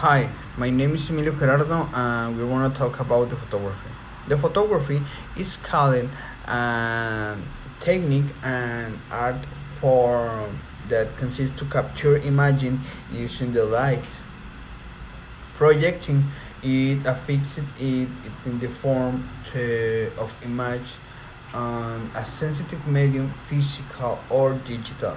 Hi, my name is Emilio Gerardo, and we want to talk about the photography. The photography is called a technique and art form that consists to capture imaging using the light, projecting it, affixing it in the form of image on a sensitive medium, physical or digital.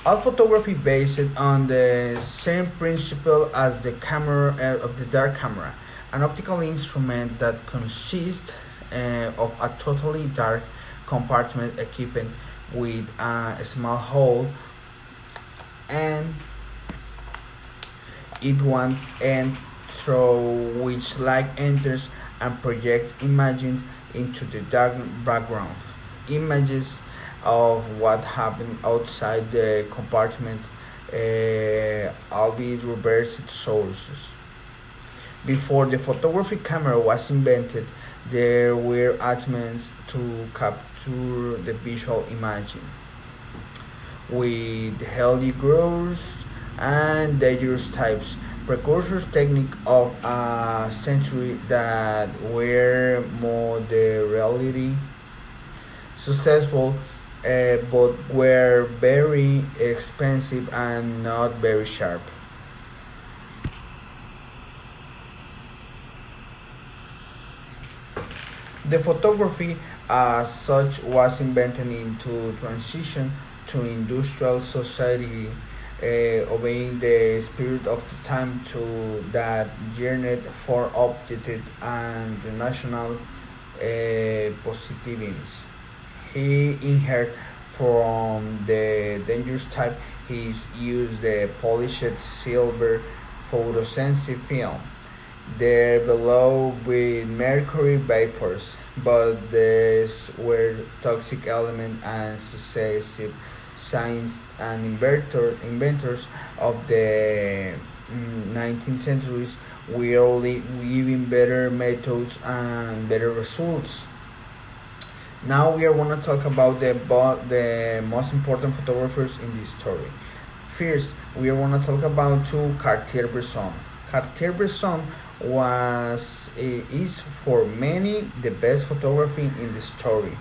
All photography based on the same principle as the camera of the dark camera, an optical instrument that consists of a totally dark compartment equipped with a small hole and it one end through which light enters and projects images into the dark background. Images of what happened outside the compartment, albeit reversed sources. Before the photography camera was invented, there were attempts to capture the visual imaging with healthy growth and dangerous types, precursors technique of a century that were more the reality successful, but were very expensive and not very sharp. The photography as such was invented into transition to industrial society, obeying the spirit of the time to that yearned for objective and rational positivism. He inherited from the dangerous type he's used the polished silver photosensitive film. There below with mercury vapors, but these were toxic element and successive science and inventors of the 19th centuries were only giving better methods and better results. Now we are going to talk about the most important photographers in this story. First, we are going to talk about two Cartier-Bresson. Cartier-Bresson is for many the best photography in the story.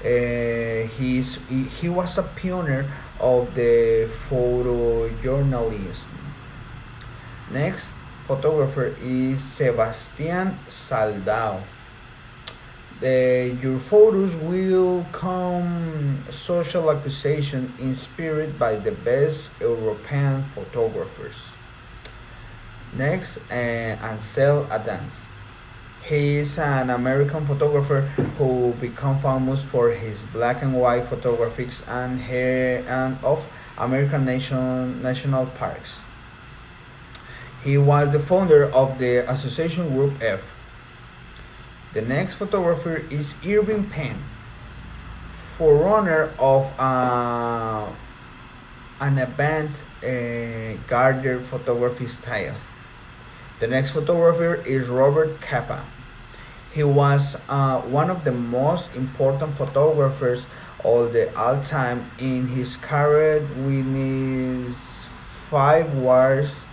He was a pioneer of the photojournalism. Next photographer is Sebastian Saldao. Your photos will come social accusation inspired by the best European photographers. Next, Ansel Adams. He is an American photographer who became famous for his black and white photographies and of American national parks. He was the founder of the Association Group F. The next photographer is Irving Penn, forerunner of an avant-garde photography style. The next photographer is Robert Capa. He was one of the most important photographers of the all time in his career with his five wars: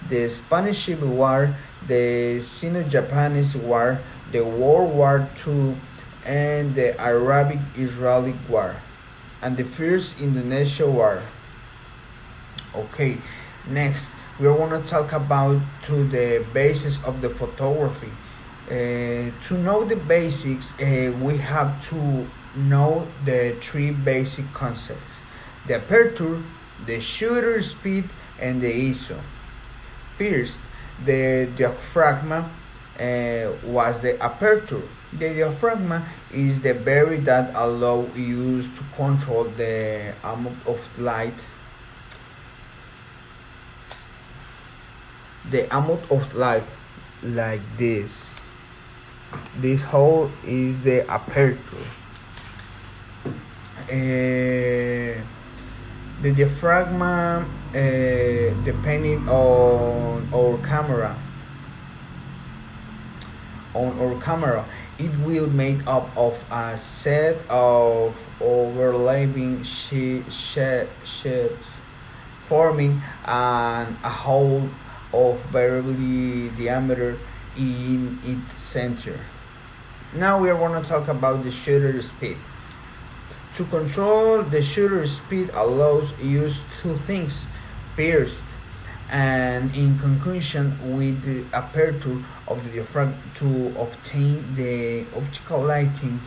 the Spanish Civil War, the Sino-Japanese War, the World War II, and the Arabic-Israeli War, and the First Indonesia War. Okay, next we are going to talk about the basis of the photography. To know the basics, we have to know the three basic concepts: the aperture, the shutter speed, and the ISO. First, the diaphragm was the aperture. The diaphragm is the barrier that allows you to control the amount of light. The amount of light like this. This hole is the aperture. The diaphragm, depending on our camera, it will made up of a set of overlapping shapes forming a hole of variable diameter in its center. Now we are going to talk about the shutter speed. To control the shutter speed allows use two things. First, and in conjunction with the aperture of the diaphragm to obtain the optical lighting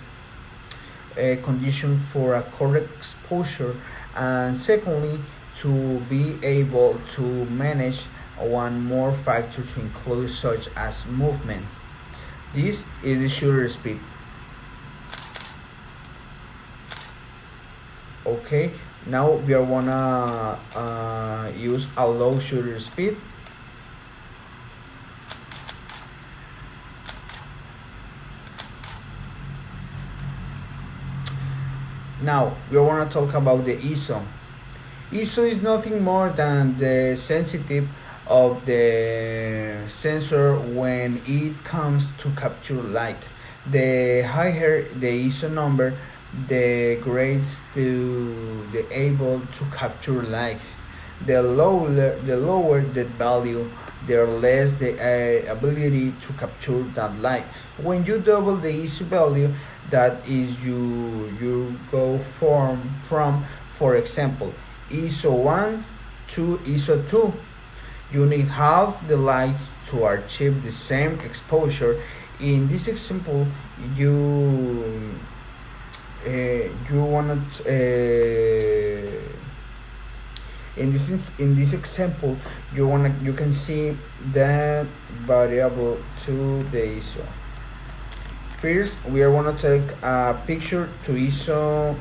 condition for a correct exposure, and secondly, to be able to manage one more factor to include such as movement. This is the shutter speed. Okay, now we are gonna use a low shutter speed. Now we want to talk about the ISO. ISO is nothing more than the sensitivity of the sensor when it comes to capture light. The higher the ISO number, the greater the able to capture light. The lower the value, the less the ability to capture that light. When you double the ISO value, that is you go from for example ISO 1 to ISO 2. You need half the light to achieve the same exposure. In this example, you want in this example you can see that variable to the ISO. First, we are going to take a picture to ISO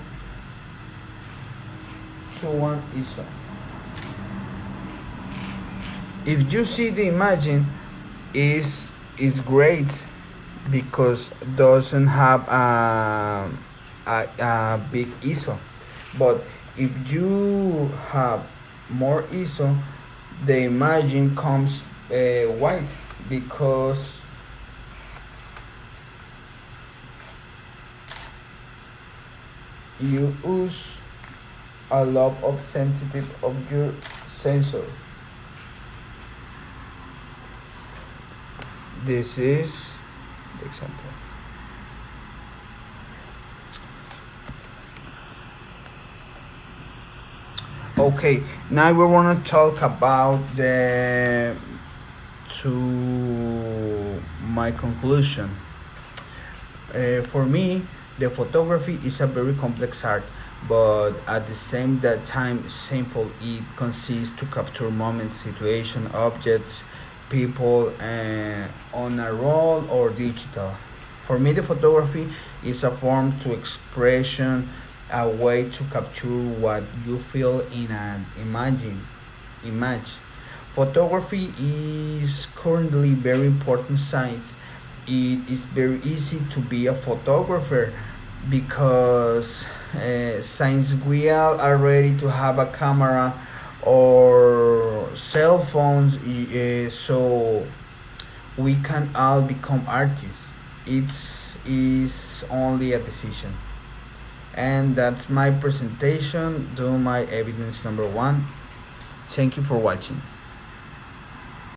1 ISO. If you see the image is great because doesn't have a big ISO, but if you have more ISO, the image comes white because you use a lot of sensitive of your sensor. This is the example. Okay, now we want to talk about my conclusion. For me, the photography is a very complex art, but at the same time simple. It consists to capture moments, situation, objects, people, on a raw or digital. For me, the photography is a form to expression, a way to capture what you feel in an image. Photography is currently very important science. It is very easy to be a photographer because since we are ready to have a camera or cell phones, so we can all become artists. It's is only a decision. And that's my presentation. Do my evidence number 1. Thank you for watching.